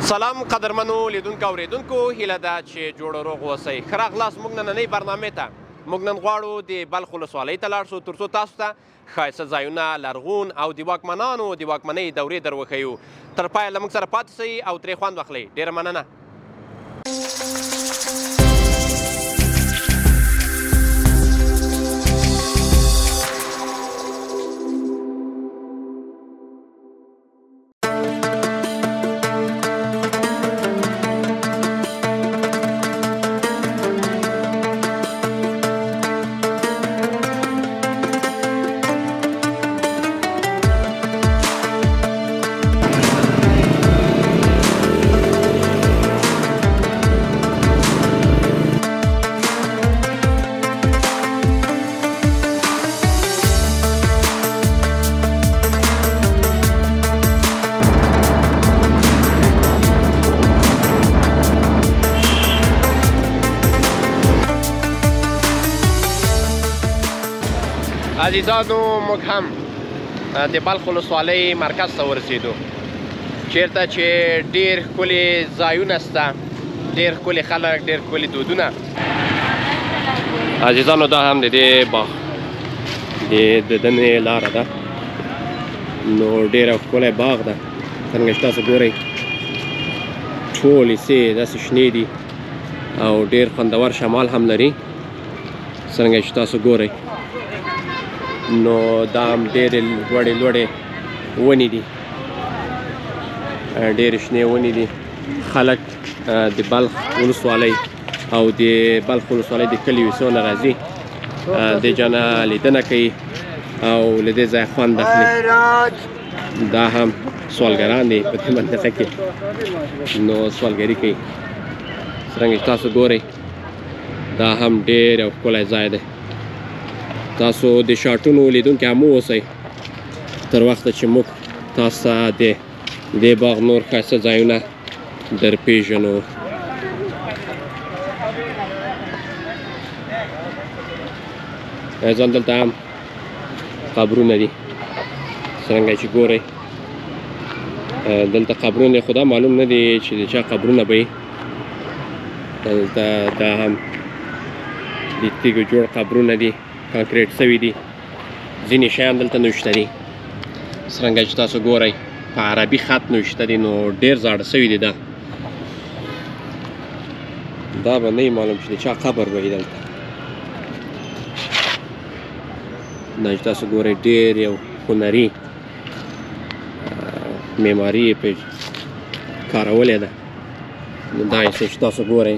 سلام قدرمنو لیدونکو اوریدونکو، هیله ده چې جوړ روغ اوسئ. ښه راغلاست موږ نننۍ برنامې ته. موږ نن غواړو د بلخ ولسوالۍ ته لاړ شو تر څو تاسو ته ښایسته ځایونه، لرغون او د واکمنانو د واکمنۍ دورې در وښیو. تر پایه له موږ سره پاتې سئ او ترې خوند واخلئ. ډېره مننه. عزیزانو، موږ هم د بلخ ولسوالۍ مرکز ته ورسېدو، چېرته چې ډېر ښکلي ځایونه شته، ډېر ښکلي خلک، ډېر ښکلي دودونه. عزیزانو، دا هم د دې باغ د دننه لاره ده، نو ډېره ښکلی باغ ده. څرنګه چې تاسو ګورئ ټولې سیې داسې شنې دي او ډېر خوندور شمال هم لري. څرنګه چې تاسو ګورئ نو دا هم ډېرې لوړې لوړې ونې دي، ډېرې شنې ونې دي. خلک د بلخ ولسوالۍ او د بلخ ولسوالۍ د کلیو څو نه راځي، دې جا نه لیدنه کوي او له دې ځایه خوند اخلي. دا هم سوالګران دي په دې منطقه کې، نو سوالګري کوي. څرنګه چې تاسو ګورئ دا هم ډېر یو ښکلی ځای دی. تاسو د شاټونو لیدونکي هم واوسئ تر وخته چې موږ تاسو ته د دې باغ نور ښایسته ځایونه در پېژنو. ځان دلته هم قبرونه دي. څرنګه چې ګورئ دلته قبرونه خو دا معلوم نه دي چې د چا قبرونه به وي. دلته دا هم د تیږو جوړ قبرونه دي، کانکریټ سوي دي. ځینې شیان دلته نوشته دي. څرنګه چې تاسو ګورئ په عربي خط نوشته دي، نو ډېر زاړه سوي دي. دا به نه معلوم چې د چا قبر به وي دلته. دا چې تاسو ګورئ ډېر یو هنري معماري یې پرې کارولې ده. نو دا ایسې چې تاسو ګورئ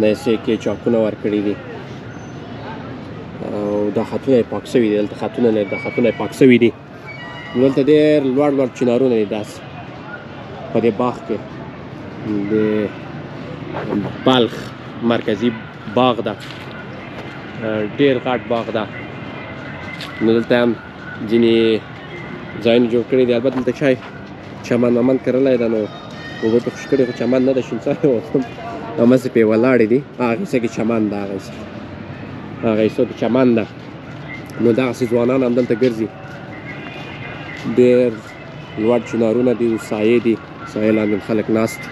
دا ایسې کې چاکونه ورکړي دي او دا خطونه یې پاک سوي دي. دلته خطونه لري، دا خطونه یې پاک سوي دي. دلته ډېر لوړ لوړ چنارونه دي داسې په دې باغ کې. د بلخ مرکزي باغ ده، ډېر غټ باغ ده. نو دلته هم ځینې ځایونه جوړ کړي دي. البته دلته چای چمن ومن کرلی ده، نو اوبه پې خوش کړي، خو چمن نه ده، شین څای همسې پې ولاړې دي. هغه څه کې چمن ده، هغه ایسو کې چمن ده. نو دغسې ځوانان هم دلته ګرځي. ډېر لوړ چنارونه دي، سایې دي، سایې لاندې خلک ناست.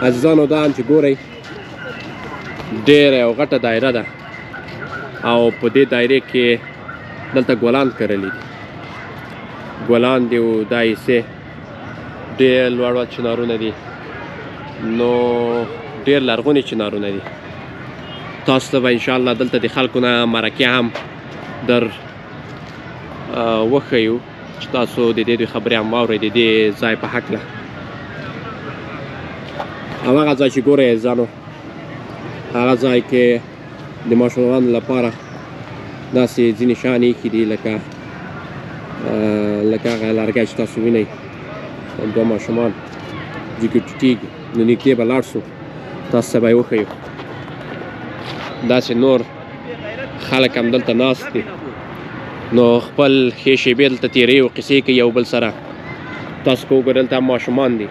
عزیزانو، دا هم چې ګورئ ډېره یو غټه دایره ده او په دې دایرې کې دلته ګلان کرلي دي. ګلان دي او دا ایسې ډېر لوړ لوړ چنارونه دي، نو ډېر لرغوني چنارونه دي. تاسو ته به انشاءالله دلته د خلکو نه مرکې هم در وښیو چې تاسو د دې خبرې هم واورئ د دې ځای په هکله. هماغه ځای چې ګورئ عزیزانو، هغه ځای کې د ماشومانو لپاره داسې ځینې شیان ایښي دي، لکه هغه لرګی چې تاسو وینئ. دوه ماشومان جګې ټوټېږي، نو نږدې به لاړ شو، تاسو ته به یې وښیو. داسې نور خلک هم دلته ناست دي، نو خپل ښې شېبې دلته تېروي او قصې کوي یو بل سره. تاسو که وګورئ دلته هم ماشومان دي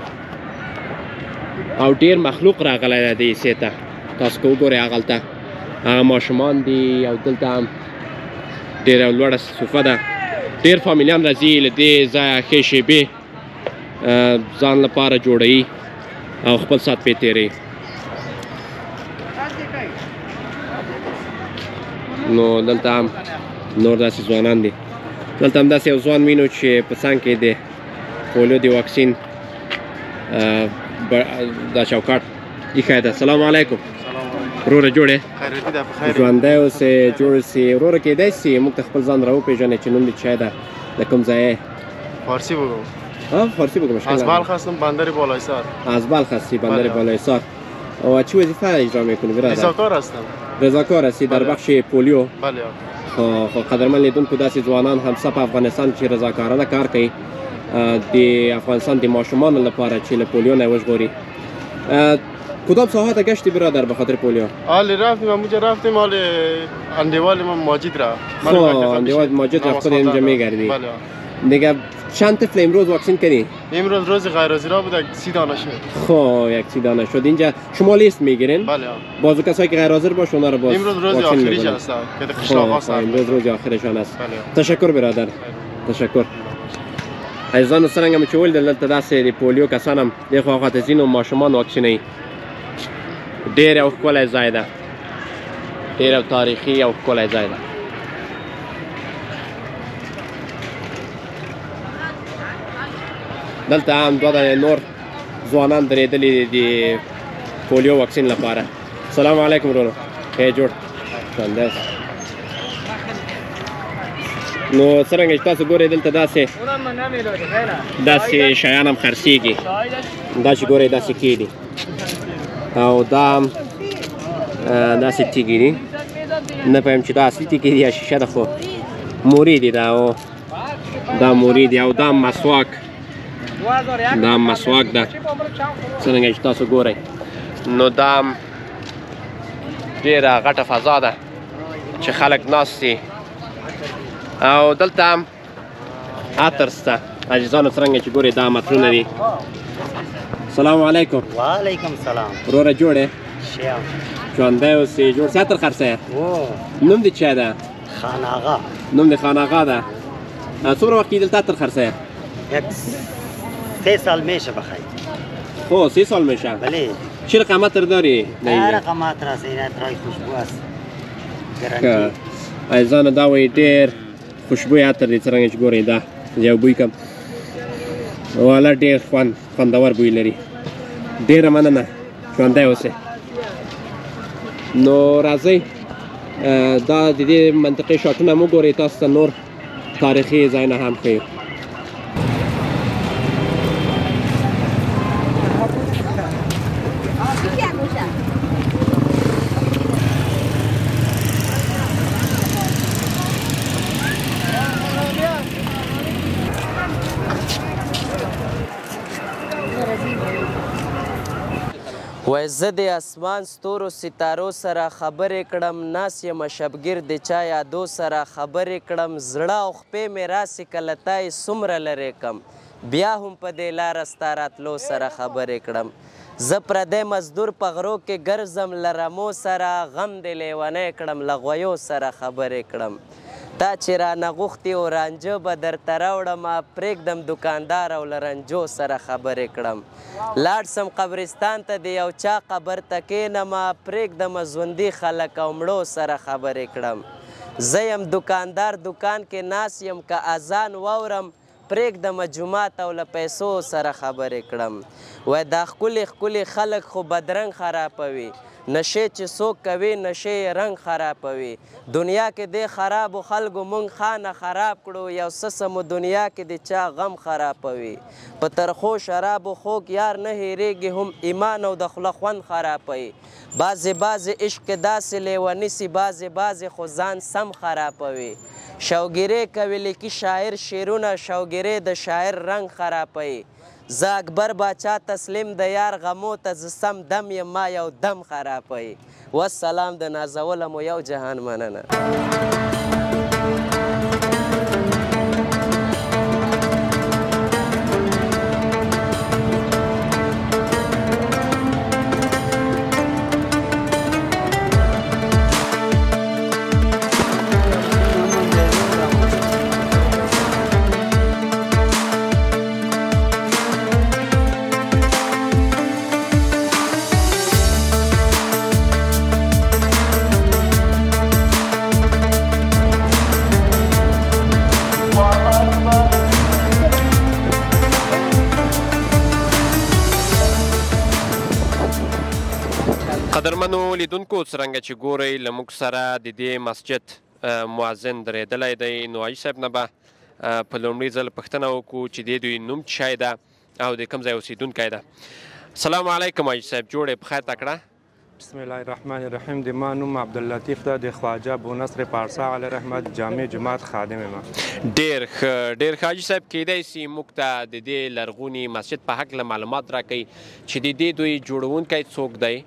او ډېر مخلوق راغلی دی دې حصې ته. تاسو که وګورئ هغلته هغه ماشومان دي او دلته هم ډېره لوړه صوفه ده. ډېر فامیلیان راځي له دې ځایه ښې شیبې ځان لپاره جوړوي او خپل ساعت پرې تېروي. نو دلته هم نور داسې ځوانان دي. دلته هم داسې یو ځوان وینو چې په څنګ کې د پولیو د واکسین دا چوکاټ ایښی ده. سلام علیکم. وروره جوړ یې؟ خیریتي ده، په خیر. ژوندی اوسې، جوړ اوسې. وروره کیدای شي موږ ته خپل ځان راوپېژنې چې نوم دې چی ده، د کوم ځای یې؟ فارسی بگو. فارسی بگو مشکل از بلخ هستم، بندر بالایسار. از بلخ هستی، بندر بالایسار. و چه وظیفه اجرا میکنی برادر؟ رضاکار هستم. رضاکار هستی در بخش پولیو؟ بله. خب قدرمن لیدونکو داسې ځوانان هم په افغانستان چې رضاکارانه کار کوي د افغانستان د ماشومانو لپاره چې له پولیو نه وژغوري. کدام ساحات گشتی برادر به خاطر پولیو؟ حالی رفتیم، اونجا رفتیم، حال اندیوال ما ماجد را. اندیوال ماجد را خود اینجا میگردی. بله. دیگه چند طفل امروز واکسین کردی؟ امروز روز غیر حاضرا بود، 30 دانه شد. خب یک 30 دانه شد. اینجا شما لیست میگیرین؟ بله. بازو کسایی که غیر حاضر باشه اونا رو باز امروز روز آخریش هست که قشلاق هست. امروز روز آخرشان است. تشکر برادر. تشکر. عزیزان څنګه مو چې ولیدل دلته داسې د پولیو کسان هم دې خوا خواته ځینو ماشومان واکسینوي. ډېر یو ښکلی ځای ده، ډېر یو تاریخي او ښکلی ځای ده. دلته هم دوه دانې نور ځوانان درېدلي دي د پولیو واکسین لپاره. سلام علیکم ورونو، ښه جوړ ژوندی اوسه. نو څرنګه چې تاسو ګورئ دلته داسې شیان هم خرڅېږي. دا چې ګورئ داسې کېږي او دا هم داسې تیږې دي. نه پوهیم چې دا اصلي تیږې دي یا شیشه ده، خو مورې دي دا، او دا مورې دي او دا مسواک، دا مسواک ده څرنګه چې تاسو ګورئ. نو دا هم ډېره غټه فضا ده چې خلک ناست دي او دلته هم عطر شته. عزیزانو څرنګه چې ګورئ دا عطرونه دي. سلام علیکم. وعلیکم سلام. وروره جوړ یې؟ ښه یم. ژوندی اوسې، جوړ څه عطر خرڅوې؟ نوم دې چی ده؟ خان آغا. نوم دې خان آغا ده. څومره وخت کېږي دلته عطر خرڅوې؟ 3 سال میشه بخیر. خب 3 سال میشه؟ بله. چه رقم عطر داری؟ هر رقم عطر است، این عطرهای خوشبو است. گارانتی. عزیزانو دا وایي ډېر خوشبوی عطر دی. څرنګه چې ګورئ دا یو بوی کم والا ډېر خوندور بوی لري. ډېره مننه، ژوندی اوسئ. نو راځئ دا د دې منطقې شاټونه مو ګورئ، تاسو ته نور تاریخي ځایونه هم ښیو. وای زه د اسمان ستورو ستارو سره خبرې کړم، ناس یم شبګیر د چا یادو سره خبرې کړم، زړه او خپې مې راسې کله تا یې څومره لرې کم، بیا هم په دې لاره ستا راتلو سره خبرې کړم. زه پردی مزدور په غرو کې ګرځم، له رمو سره غم دې لیونی کړم، له غویو سره خبرې کړم. تا چې رانه غوښتې او رانجه به درته راوړمه، پرېږدم دوکاندار او له رنجو سره خبرې کړم. لاړ سم قبرستان ته د یو چا قبر ته کښېنمه، پرېږدمه ژوندي خلک او مړو سره خبرې کړم. زه یم دوکاندار دکان کې ناست یم، که اذان واورم پرېږدمه جومات او له پیسو سره خبرې کړم. وای دا ښکلي ښکلي خلک خو بدرنګ خرابوي، نشې چې څوک کوي نشې یې رنګ خرابوي. دنیا کې دې خرابو خلکو مونږ خانه خراب کړو، یو څه مو دنیا کې د چا غم خرابوي. په ترخو شرابو خوږ یار نه هېرېږي، هم ایمان او د خوله خوند خرابوي. بعضې عشق کې داسې لیوني سي، بعضې خو ځان سم خرابوي. شوګیرې کوي لیکي شاعر شعرونه، شوګیرې د شاعر رنګ خرابوي. زه اکبر باچا تسلیم د یار غمو ته، زه سم دم یم ما یو دم خرابوي. والسلام د نازوله مو یو جهان مننه. قدرمنو لیدونکو څرنګه چې ګورئ له موږ سره د دې مسجد مؤذن درېدلی دی نو حاجي صاحب نه به په لومړي ځل پوښتنه وکړو چې د دوی نوم څه شی ده او د کوم ځای اوسېدونکی ده. السلام علیکم حاجي صاحب، جوړې په خیر تکړه؟ بسم الله الرحمن الرحیم. د ما نوم عبداللطیف ده، د خواجه ابونصر پارسا علیه رحمت جامع جماعت خادم یم. ډېر ښه حاجي صاحب، کیدای سي موږ ته د دې لرغوني مسجد په هکله معلومات راکړئ چې د دې دوی جوړونکی څوک دی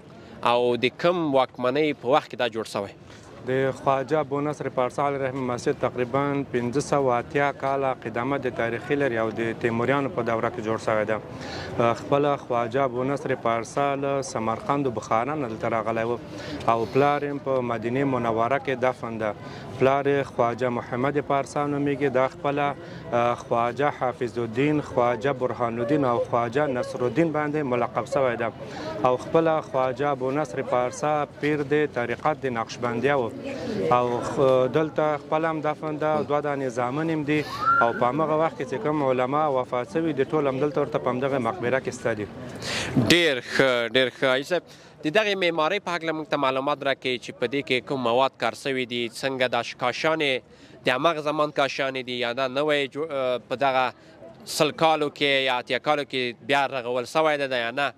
او د کوم واکمنۍ په وخت کې دا جوړ شوی؟ د خواجه ابونصر پارسا علیه رحمت مسجد تقریبا 580 کاله قدامت د تاریخي لري او د تیموریانو په دوره کې جوړ شوی ده. خپله خواجه ابونصر پارسا له سمرقند و بخارا نه دلته راغلی و او پلار یې په مدینې منوره کې دفن ده. پلار یې خواجه محمد پارسا نومیږي، دا خپله خواجه حافظ الدین، خواجه برهان الدین او خواجه نصر الدین باندې ملقب شوی ده او خپله خواجه ابونصر پارسا پیر د طریقت د نقشبندیه و او دلته خپل هم دفن ده. 2 دانې زامن هم دي او په همغه وخت کې چې کوم علما وفات شوي دي ټول هم دلته ورته په همدغه مقبره کې شته دي. ډېر ښه حاجي صاحب، د دغې معمارۍ په هکله موږ ته معلومات راکړئ چې په دې کې کوم مواد کار شوي دي، څنګه دا کاشانې د همغه زمان کاشانې دي یا دا نوی په دغه 100 کالو کې یا 80 کالو کې بیا رغول شوی ده یا نه؟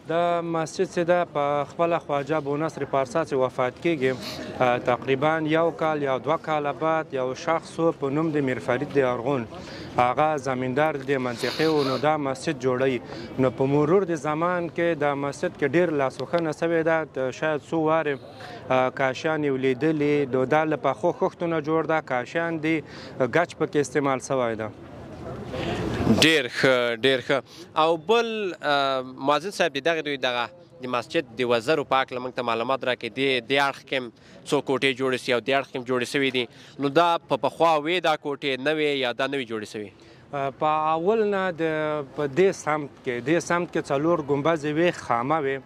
دا مسجد چې ده په خپله خواجه ابونصر پارسا چې وفات کېږي تقریبا 1 کال یا 2 کاله بعد یو شخص په نوم د میر فرید د ارغون، هغه زمیندار د منطقې و، نو دا مسجد جوړوي. نو په مرور د زمان کې دا مسجد کې ډېر لاسوښنه شوې ده، شاید څو وارې کاشان یې ولیدلي، نو دا له پخو خښتو نه جوړ ده، کاشان دي ګچ پکې استعمال شوی ده. ډېر ښه او بل مؤذن صاحب، د دغې دوی دغه د مسجد د وزرو په هکله موږ ته معلومات راکړئ. دې اړخ کې هم څو کوټې جوړې سوي او دې اړخ کې هم جوړې سوي دي، نو دا په پخوا وې دا کوټې نوې یا دا نوې جوړې سوي؟ په اول نه په دې سمت کې 4 ګنبزې وې، خامه وې،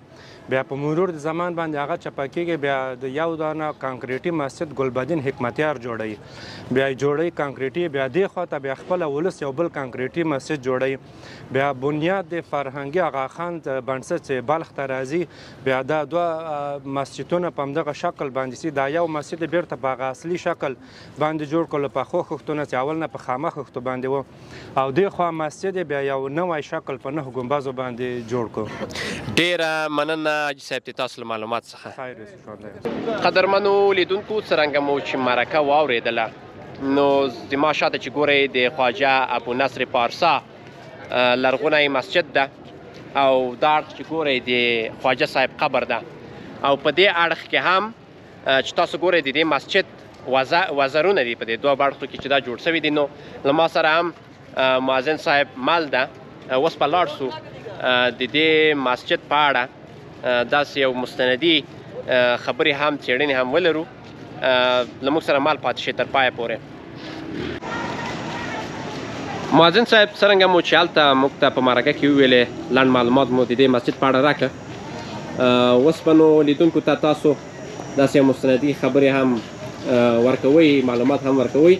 بیا په مرور د زمان باندې هغه چپه کېږي، بیا د یو دانه کانکریټي مسجد ګلبدین حکمتیار جوړوي، بیا یې جوړوي کانکریټي، بیا دې خواته بیا خپله ولس یو بل کانکریټي مسجد جوړوي. بیا بنیاد د فرهنګي آغاخان بنسټ چې بلخ ته راځي، بیا دا 2 مسجدونه په همدغه شکل باندې سي. دا یو مسجد بیرته په هغه اصلي شکل باندې جوړ کړل، په پخو خښتونه چې اول نه په خامه خښتو باندې و، او دې خوا مسجد بیا یو نوی شکل په 9 ګنبزو باندې جوړ کړو. ډېره مننه حاجي صاحب د تاسو له معلومات څخه. قدرمنو لیدونکو، څرنګه مو چې مرکه واورېدله نو زما شاته چې ګورئ د خواجه ابونصر پارسا لرغونی مسجد ده او دا اړخ چې ګورئ د خواجه صاحب قبر ده او په دې اړخ کې هم چې تاسو ګورئ د دې مسجد وزرونه دي په دې 2 اړخو کې چې دا جوړ شوي دي. نو له ما سره هم مؤذن صاحب مل ده. اوس په لاړ سو د دې مسجد په اړه داسې یو مستندي خبرې هم څېړنې هم ولرو. له موږ سره مال پاتې شي تر پایه پورې. مؤذن صاحب، څرنګه مو چې هلته موږ ته په مرکه کې وویلې لنډ معلومات مو د دې مسجد په اړه راکړه، اوس به نو لیدونکو ته تاسو داسې مستندي خبرې هم ورکوئ، معلومات هم ورکوئ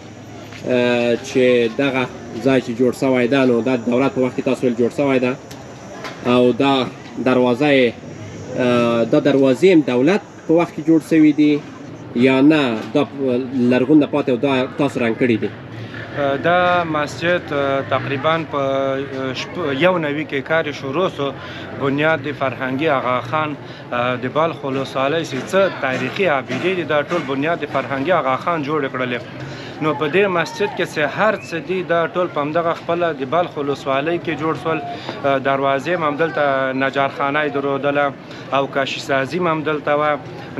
چې دغه ځای چې جوړ شوی ده نو دا د دولت په وخت کې تاسو ویل جوړ شوی ده او دا دروازه یې دا دروازې هم دولت په وخت کې جوړ شوي دي یا نه دا لرغون نه پاتې او دا تاسو رنګ کړي دي؟ دا مسجد تقریبا په 91 کې کار شروع سو. بنیاد د فرهنګي آغاخان د بلخ ولسوالۍ څه تاریخي عابدې دي، دا ټول بنیاد د فرهنګي آغاخان جوړ کړل. نو په دې مسجد کې چې هر څه دي دا ټول په همدغه خپله د بلخ ولسوالۍ کې جوړ شول. دروازې هم همدلته نجارخانه یې درلودله او کاشي سازي هم همدلته وه،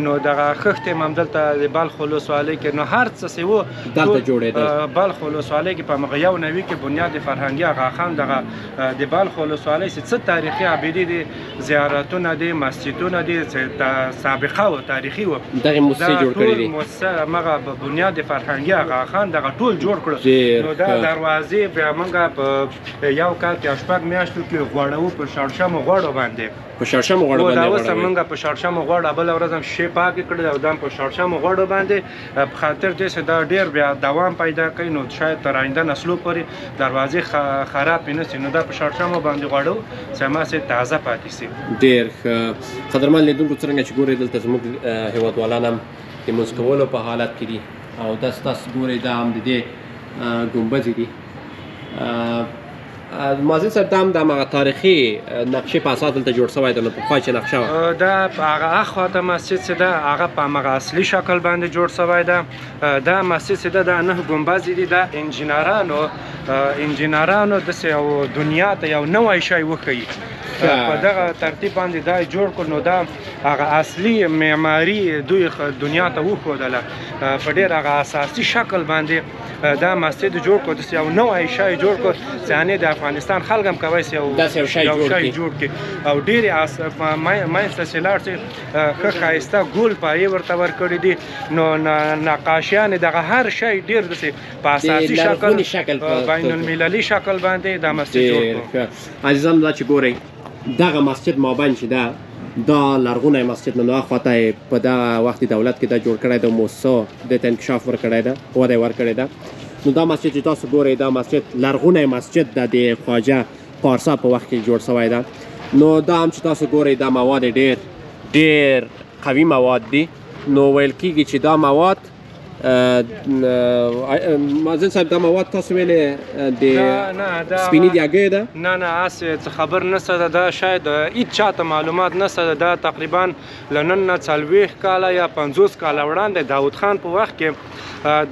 نو دغه خښتې هم همدلته د بلخ ولسوالۍ کې، نو هر څه چې و دلته جوړېدل. بلخ ولسوالۍ کې په همغه 91 کې بنیاد فرهنګي آغاخان دغه د بلخ ولسوالۍ څه تاریخي عابدې دي، زیارتونه دي، مسجدونه دي چې سابقه و تاریخي و، دغې مؤسسې جوړ کړي دي. مؤسسه همغه بنیاد فرهنګي آغاخان خان دغه ټول جوړ کړ. نو دا دروازې بیا موږ په یو کال کې 8 میاشتو کې غوړو په شړشمو غوړو باندې په شړشمو غوړو باندې دا اوس موږ په شړشمو غوړ بل ورځ هم شی پاک کړل او دا په شړشمو غوړو باندې په خاطر دې چې دا ډیر بیا دوام پیدا کوي نو شاید تر آینده نسلو پورې دروازې خراب نه شي. نو دا په شړشمو باندې غوړو چې ما سه تازه پاتې شي. ډیر قدرمن لیدونکو څنګه چې ګورې دلته زموږ هیوادوالان هم د موږ کولو په حالت کې دي او دا ستاسو ګورې دا هم د دې ګنبدې دي. مازن صاحب دا هم د هغه تاریخي نقشې په اساس دلته جوړ شوی دی. نو پخوا چې نقشه وه دا په هغه اخواته مسجد چې ده هغه په همغه اصلي شکل باندې جوړ شوی ده. دا مسجد چې ده دا 9 ګنبزې دي. دا انجینرانو داسې یو دنیا ته یو نوی شی وښیي په دغه ترتیب باندې دا جوړ کړ. نو دا هغه اصلي معماري دوی دنیا ته وښودله په ډېر هغه اساسي شکل باندې دا مسجد جوړ کړ. داسې یو نوی شی جوړ کړ چې یعنې د افغانستان خلک هم کولی شي یو شی جوړ کړي او ډېرې منځته چې لاړ شي ښه ښایسته ګول پایې ورته ورکړي دي. نو نقاشیانې دغه هر شی ډېر داسې په اساسي شکل بین المللي شکل باندې دا مسجد جوړ کړ. عزیزان دا چې ګورئ دغه مسجد مابین چې ده دا لرغونی مسجد نه نو خواته په دغه وخت دولت کې دا جوړ کړی ده. موسسو دې ته انکشاف ورکړی ده وده یې ورکړې ده. نو دا مسجد چې تاسو ګورئ دا مسجد لرغونی مسجد ده د خواجه پارسا په وخت کې جوړ شوی ده. نو دا هم چې تاسو ګورئ دا مواد ډېر قوي مواد دي. نو ویل کېږي چې دا مواد مازن صاحب دا مواد تاسو ویلې د سپینې د هګیو ده؟ نه هسې څه خبر نشته ده. دا شاید هېڅ چاته معلومات نشته ده. دا تقریبا له نن نه 40 کاله یا 50 کاله وړاندې داود خان په وخت کې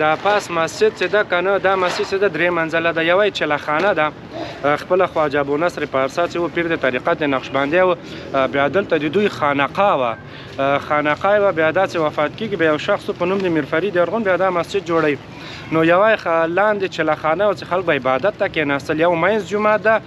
دا پاس مسجد چې ده که نه دا مسجد چې ده 3 منزله ده. یوه یې چلخانه ده خپله خواجه ابونصر پارسا چې و پیر د طریقت نقشبندي و. بیا دلته د دوی خانقاه وه بیا دا چې وفات کېږي بیا یو شخص په نوم د میرفرید یرغون بیا دا مسجد جوړوي. نو یوه یې لاندې چلخانه و چې خلک به عبادت ته کېناستل. یو منځ جومات ده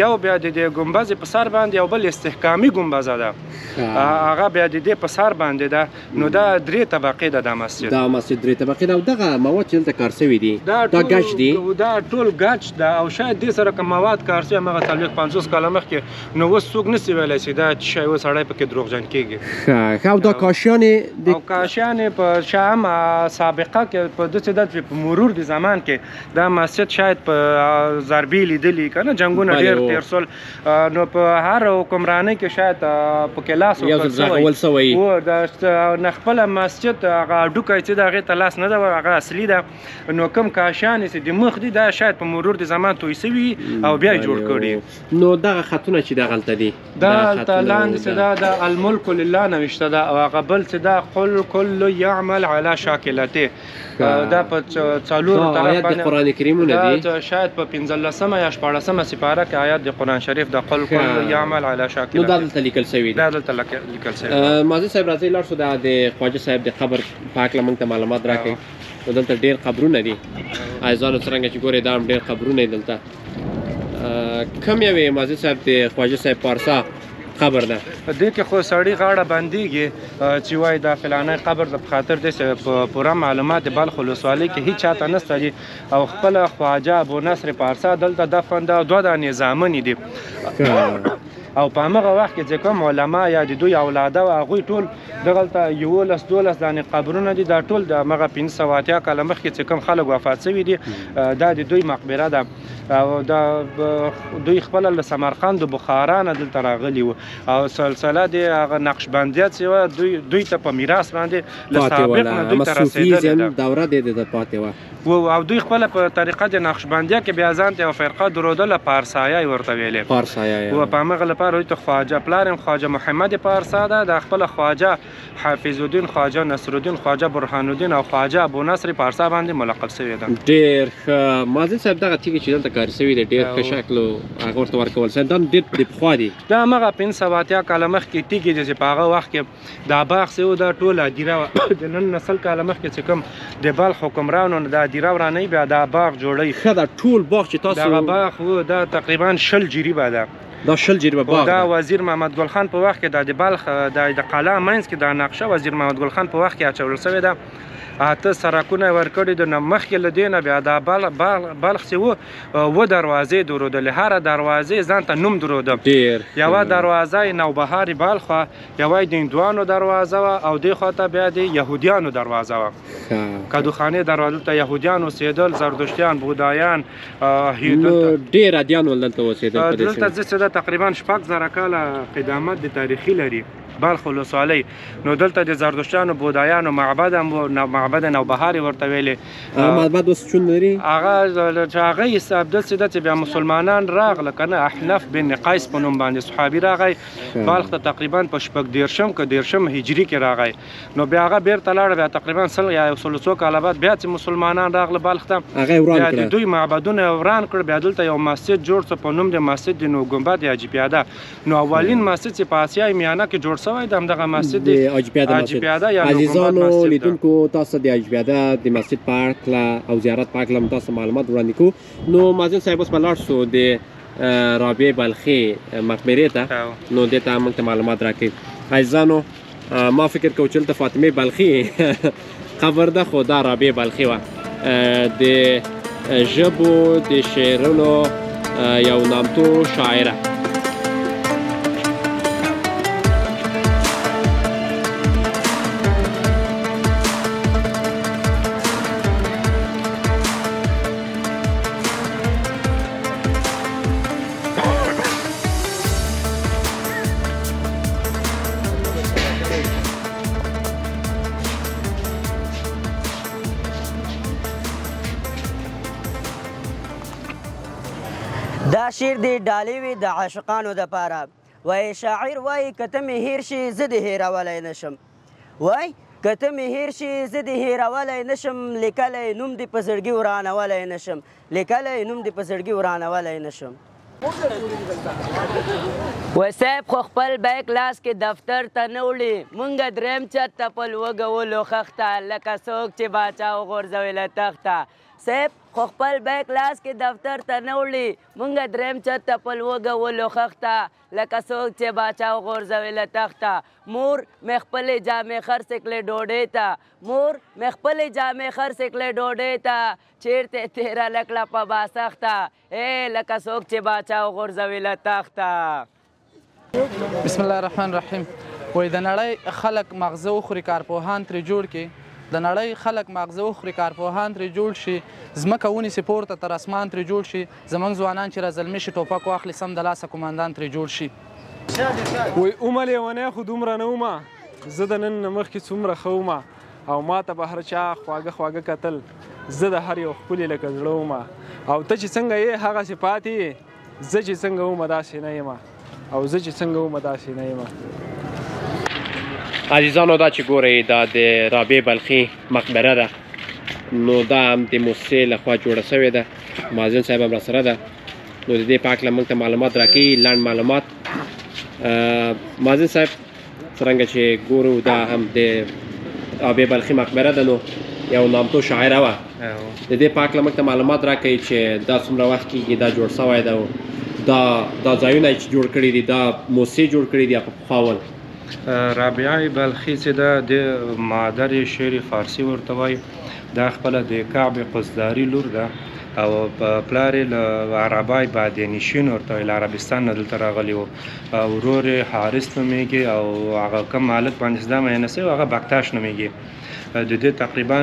یو بیا د دې ګنبزې په سر باندې یو بل استحکامي ګنبزه ده هغه بیا د دې په سر باندې ده. نو دا 3 طبقې ده دا مسجد. دا مسجد 3 طبقې ده او دغه مواد چې دلته کار شوي دي دا ګچ دي. دا ټول ګچ ده او شاید دې سره که مواد کار شوي همغه 40-50 کاله مخکې نو اوس څوک نشي ویلی چې دا شی اوس سړی پکې دروغجن کېږي. او دا کاشیانې او کاشیانې په شام سابقه کې په داسې ده چې په مرور د زمان کې دا مسجد شاید په ضربې لیدلي که نه جنګونه ډېر تېر سول. نو په هر حکمرانۍ کې شاید پکې لاس ورکړل سوی و. د خپله مسجد هغه هډوکی چې د هغې ته لاس نه ده هغه اصلي ده. نو کوم کاشیانې چې د مخ دي دا شاید په مرور د زمان توی سوي او بیا یې جوړ کړي. نو دغه خطونه چې دغلته دي دا هلته لاندې چې دا د الملک لله نوشته ده او هغه بل چې دا قل کل یعمل علی شاکلته دا په 4 آیات د قرآن کریمونه دي. دا شاید په 15مه یا 14مه سپاره کې آیات د قرآن شریف د قل کل یعمل علی شاکلته نو دا دلته لیکل شوي دي. دا دلته لیکل شوي. مازن صاحب راځئ لاړ شو د خواجه صاحب د قبر په هکله موږ ته معلومات راکړئ. نو دلته ډېر قبرونه دي عزیزانو څرنګه چې ګورئ دا هم ډېر قبرونه دي دلته. کوم یو مازن صاحب د خواجه صاحب پارسا قبر ده؟ دې کې خو سړی غاړه بندېږي چې وایي دا فلانی قبر ده په خاطر دې چې په پوره معلومات بلخ ولسوالۍ کې هېڅ چاته نشته دي او خپله خواجه ابونصر پارسا دلته دفن ده. 2 دانې زامنې دي او په همغه وخت کې چې کوم علما یا د دوی اولاده و هغوی ټول دغلته 11-12 دانې قبرونه دي. دا ټول د همغه 580 کاله مخکې چې کوم خلک وفات شوي دي دا د دوی مقبره ده. او دا دوی خپله له سمرقند و بخارا نه دلته راغلي وو او سلسله د هغه نقشبندیت چې وه دوی ته په میراث باندې له سابق نه دوی ته رسېدلې ده. دوره د پاتې وه او دوی خپله په طریقه د نقشبندیه کې بیا ځان ته یوه فرقه درودله پارسایه یې ورته ویلې. پارسایه و په همغه لپاره دوی ته خواجه پلار هم خواجه محمد پارسا ده. د خپله خواجه حافظ الدین خواجه نصرالدین خواجه برهان الدین او خواجه ابونصر پارسا باندې ملقب شوی ده. ډېر ښه مازن صاحب دغه تیږې چې دلته کار شوي دی ډېر ښه شکل هغه ورته ورکول شوی دا ډېر د پخوا دي. دا همغه 580 کاله مخکې تیږې دي چې په هغه وخت کې دا باغ چې و دا ټول هدیره وه. د نن 90 کاله مخکې چې کوم د بلخ حکمرانو دا هدیره ورانوي بیا دا باغ جوړوي. ښه دا ټول باغ چې تاسو دغه باغ و دا تقریبا 20 جریبه ده. دا 20 جریبه باغ دا وزیر محمد ګل خان په وخت کې د بلخ د قلعه منځ کې دا نقشه وزیر محمد ګل خان په وخت کې اچول شوې ده 8 سرکونه ورکړي دي. نو مخکې له دې نه بیا دا بلخ چې و دروازې درودلې، هره دروازې ځان ته نوم درلوده. یوه دروازه یې نوبهار بلخ وه، یوه یې د هندوانو دروازه وه او دې خواته بیا د یهودیانو دروازه وه. کدوخانې دروازه ته یهودیان اوسېدل، زردشتیان، بودایان، ډېر ادیان ول دلته اوسېدل. دلته چې تقریبا 6,000 کاله قدامت د تاریخي لري بلخ ولسوالۍ. نو دلته د زردشتیانو، بودایانو معبد هم و، معبد نوبهار یې ورته ویلې. معبد اوس شتون لري؟ هغه حساب داسې ده چې بیا مسلمانان راغله که نه، احنف بن قیس په نوم باندې صحابي راغی بلخ ته تقریبا په 14 که 13 هجري کې راغی. نو بیا هغه بیرته لاړه، بیا تقریبا 100 یا 100 کاله بعد بیا چې مسلمانان راغله بلخ ته، بیا د دوی معبدونه وران کړ. بیا دلته یو مسجد جوړ څه په نوم د مسجد د نوګنبد یا حاجي پیاده. نو اولین مسجد چې په اسیا میانه کې جوړ شوی د همدغه مسجد د حاجي پیاده یا عزیزانو لیدونکو، تاسو د حاجي پیاده د مسجد په اړه او زیارت په اړه تاسو معلومات وړاندې کوو. نو مازن صاحب اوس به لاړ شو د رابعې بلخي مقبرې ته، نو دې ته موږ ته معلومات راکړي. عزیزانو ما فکر کوم چې دلته فاطمې بلخي قبر ده، خو دا رابعې بلخي وه. د ژبو د شعرونو یو نامتو شاعره. دا شعر دی ډالۍ وي د عاشقانو دپاره. وایي شاعر وایي که ته مې هېر شي زه دې هېرولی نشم، وایي که ته مې هېر شي زه دې هېرولی نشم، لیکلی نوم دې په زړګي ورانولی نشم، لیکلی نوم دې په زړګي ورانولی نشم. وایي صاحب خو خپل بیک لاس کې دفتر ته نه وړي، مونږ دریم چت ته په لوږولو خښته، لکه څوک چې باچا وغورځوي له تخته. صاحب خو خپل بیک لاس کې دفتر ته نه وړي، مونږ دریم چت ته په لوږولو خښته، لکه څوک چې باچا وغورځوي له تخته. مور مې خپلې جامې خرڅې کړې ډوډۍ ته، مور مې خپلې جامې خرڅې کړې ډوډۍ ته، چیرته تېره لکړه په باسخته، لکه څوک چې باچا وغورځوي له تخته. بسم الله الرحمن الرحیم. وایي د نړۍ خلک مغزه وخوري کارپوهان ترې جوړ کړي، د نړۍ خلک مغزه وخوري کارپوهان ترې جوړ شي، ځمکه ونیسي پورته تر اسمان ترې جوړ شي، زموږ ځوانان چې رازلمي شي ټوپک واخلي سم د لاسه قمندان ترې جوړ شي. وایي اومه لیونی خو دومره نه ومه، زه د نن نه مخکې څومره ښه ومه، او ما ته به هر چا خواږه خواږه کتل، زه د هر یو ښکلي لکه زړه ومه، او ته چې څنګه یې هغسې پاتې یې، زه چې څنګه ومه داسې نه یمه، او زه چې څنګه ومه داسې نه یمه. عزیزانو دا چې ګورئ دا د رابعې بلخي مقبره ده، نو دا هم د موسسې لخوا جوړه شوې ده. مازن صاحب هم راسره ده، نو د دې په هکله موږ ته معلومات راکوي، لنډ معلومات. مازن صاحب څرنګه چې ګورو دا هم د رابعې بلخي مقبره ده، نو یو نامتو شاعره وه، د دې په هکله موږ ته معلومات راکوي چې دا څومره وخت کېږي دا جوړ شوی ده، دا ځایونه چې جوړ کړي دي، دا موسسې جوړ کړي دي په پخوا ول. رابعه بلخي چې ده د مادر شعر فارسي ورته وایي، دا خپله د کعب قصداري لور ده، او پلار یې له عربای بادیانشین ورته وایي، له عربستان نه دلته راغلی و، ورور یې حارث نومیږي، او هغه کم هلک باندې چې دا میینه سوی هغه بکتاش نومیږي. د دې تقریبا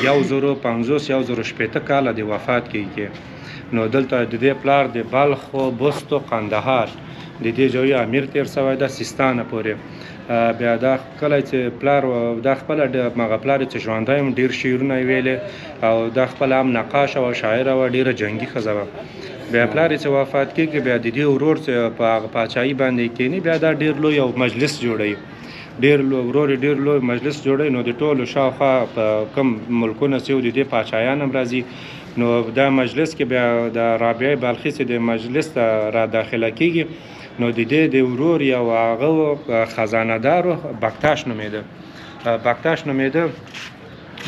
1050-1060 کاله د وفات کېږي. نو دلته د دې پلار د بلخ، بست و قندهار د دې ځای امیر تیر شوی ده، سیستانه پورې. بیا دا کله چې پلار دا خپله هغه پلار چې ژوندی هم ډېر شعرونه یې ویلې، او دا خپله هم نقاشه وه، شاعره وه، ډېره جنګي ښځه وه. بیا پلار یې چې وفات کېږي، بیا د دې ورور چې په هغه پاچاهي باندې کښېني، بیا دا ډېر لوی یو مجلس جوړوي، ورور یې ډېر لوی مجلس جوړوي. نو د ټولو شاوخوا په کوم ملکونه چې د دې پاچایان هم راځي. نو دا مجلس کې بیا د رابعې بلخي چې د مجلس ته را داخله کېږي، نو د دې د ورور یو هغه خزانه دار بکتاش نومېده، بکتاش نومېده.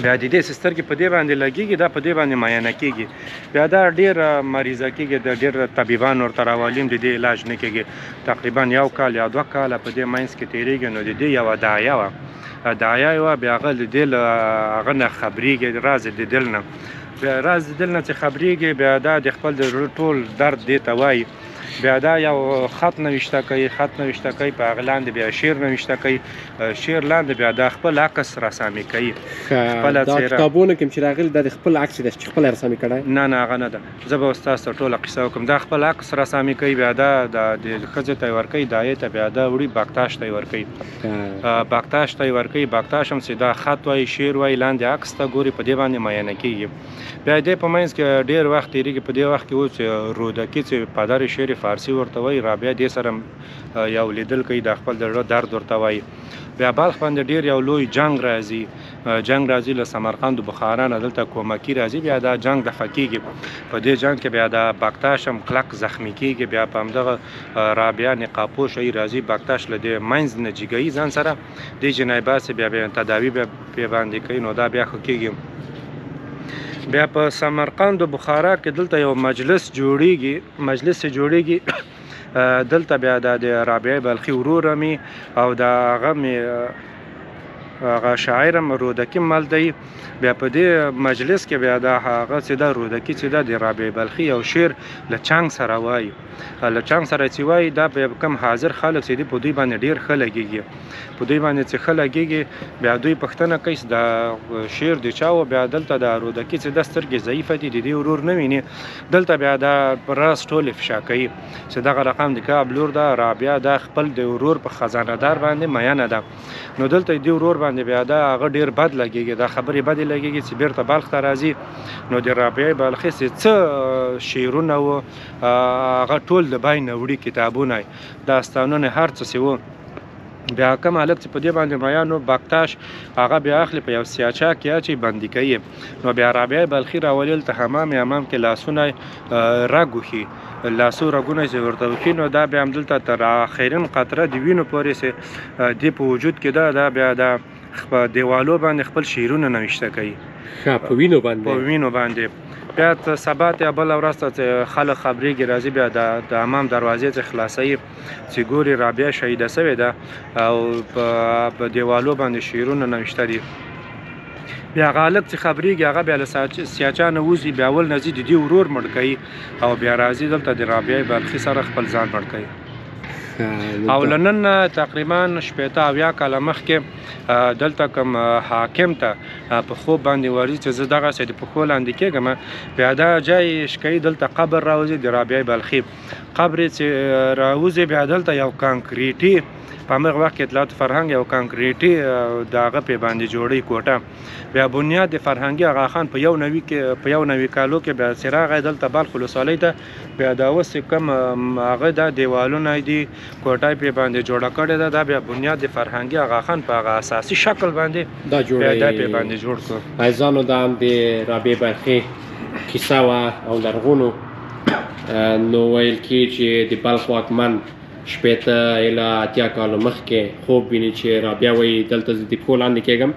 بیا د دې سترګې په دې باندې لګېږي دا په دې باندې معاینه کېږي بیا دا ډېر مریضه کېږي د ډېر طبیبان ورته راولي د دې علاج نه کېږي تقریبا 1 کال یا 2 کاله په دې منځ کې تېرېږي نو د دې یوه داعیه وه داعیه یې وه بیا هغه د دې له هغه نه خبرېږي راز د دل نه بیا راز د دل نه چې خبرېږي بیا دا د خپل د زړه ټول درد دې ته وایي بیا دا یو خط نوشته کوي په هغه لاندې بیا شعر نوشته کوي شعر لاندې بیا دا خپل عکس رسامي کوي خپله څېره دا کتابونه کوم چې راغلي دا د خپل عکس دی چې خپله رسامي کړی نه هغه نه ده زه به ستاسو ته ټوله قصه وکړم دا خپل عکس رسامي کوي بیا دا د ښځې ته یې ورکوي دایې ته بیا دا وړي باکتاش ته یې ورکوي باکتاش هم چې دا خط وایي شعر وایي لاندې عکس ته ګوري په دې باندې معاینه کېږي بیا دې په منځ کې ډېر وخت تېرېږي په دې وخت کې و چې رودکي چې پادر شعر فارسي ورته وایي رابعه دې سره یو لیدل کوي د خپل د زړه درد ورته وایي بیا بلخ باندې ډېر یو لوی جنګ راځي له سمرقند و بخارا نه دلته کومکي راځي بیا دا جنګ دفع کېږي په دې جنګ کې بیا د باکتاش هم کلک زخمي کېږي بیا په همدغه رابعه نقابپوش راځي باکتاش له دې منځ نه جګوي ځان سره دې جنایي باسي بیا تداوي بیا باندې کوي نو دا بیا ښه کېږي بیا په سمرقند و بخارا کې دلته یو مجلس جوړیږي دلته بیا د رابعه بلخي ورور مې او د هغه شاعر هم رودکي مل دی بیا په دې مجلس کې بیا د هغه چې دا رودکي چې دا د رابعه بلخي یو شعر له چنګ سره وایي چې وایي دا به کم حاضر خلک چې دي په دوی باندې ډېر ښه لګېږي بیا دوی پوښتنه کوي دا شعر د چا و بیا دلته د رودکي چې دا سترګې ضعیفه دي د دې ورور نه ویني دلته بیا دا راز ټول افشا کوي چې دغه رقم د کعب لور ده رابعه دا خپل د ورور په خزانهدار باندې میینه ده نو دلته د ورور باندې بیا دا هغه ډېر بد لګېږي دا خبرې بدې لګېږي چې بیرته بلخ ته راځي نو د رابعه بلخي څه شعرونه و هغه ټول د بای نه وړي کتابونه داستانونه هر څه چې و بیا کوم هلک چې په دې باندې میانو باکتاش هغه بیا اخلي په یو سیاچا کې اچي بندي کوي نو بیا رابعه بلخي راولي ته حمام کې لاسونه رګ وښي رګونه چې ورته وښي نو دا بیا همدلته تر آخرین قطره د وینو پورې چې دې په وجود کې دا بیا د دیوالو باندې خپل شعرونه نوشته کوي په وینو باندې بیا سبا ته بله ورځ ته خلک خبرېږي راځي بیا د حمام دروازې ته خلاصوي چې ګوري رابعه شهیده سوې ده او په دیوالو باندې شعرونه نوشته دي بیا هغه هلک چې خبرېږي هغه بیا له سیاچا نه وځي بیا اول نه ځي د دې ورور مړ کوي او بیا راځي دلته د رابعه بلخي سره خپل ځان مړ کوي او لنن تقریبا 80 کاله مخکې دلته کوم حاکم ته په خوب باندې ورځي چې زه دغسې د پښو لاندې کېږم بیا دا جای شکوي دلته قبر راوځي د رابعه بلخي قبر چې راوځي بیا دلته یو کانکریټي په همغه وخت کې اطلاعات فرهنګ یو کانکریټي د هغه پې باندې جوړوي کوټه بیا بنیاد د فرهنګي آغاخان په 91 کالو کې بیا چې راغی دلته بلخ ولسوالۍ ته بیا دا اوس چې کوم هغه دا دیوالونه دي کوټه پې باندې جوړه کړې ده دا بیا بنیاد د فرهنګي آغاخان په هغه اساسي شکل باندې دا پې باندې جوړ کړو عزیزانو دا هم د رابعه بلخي کیسه وه او لرغونو نو ویل کېږي چې د بلخ واکمن 80 الی 80 کالو مخکې خوب ویني چې رابعه وایي دلته زه د پښو لاندې کېږم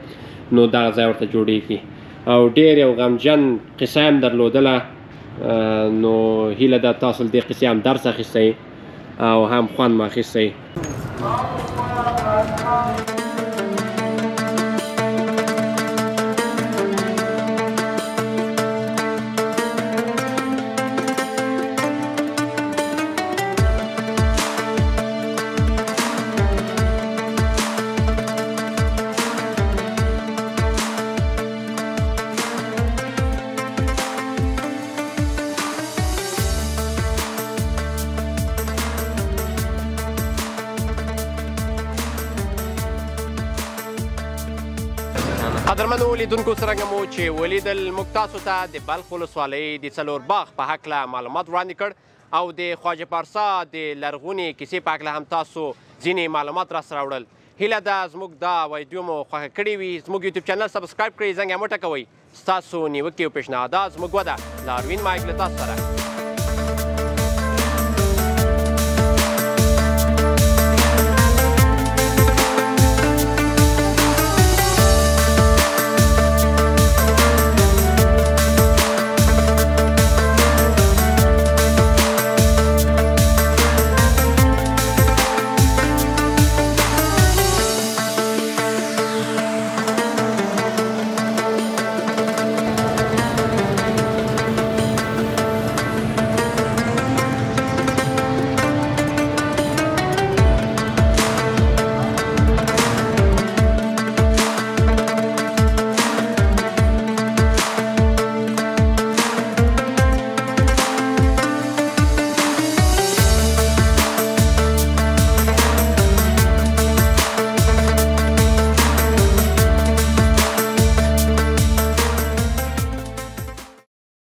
نو دغه ځای ورته جوړېږي او ډېر یو غمجن قصه هم درلودله نو هیله ده تاسو له دې قصې هم درس اخیستی او هم خوند مو اخیستی قدرمنو لیدونکو څرنګه مو چې ولیدل موږ تاسو ته د بلخ ولسوالۍ د څلور باغ په هکله معلومات وړاندې کړ او د خواجه پارسا د لرغونې کیسې په هکله هم تاسو ځینې معلومات راسره وړل هیله ده زموږ دا ویډیو مو خوښه کړې وي زموږ یوټیوب چینل سبسکرایب کړئ زنګ یې مه ټکوئ ستاسو نیوکې او پیشنهادات زموږ وده لاروین مایک له تاسو سره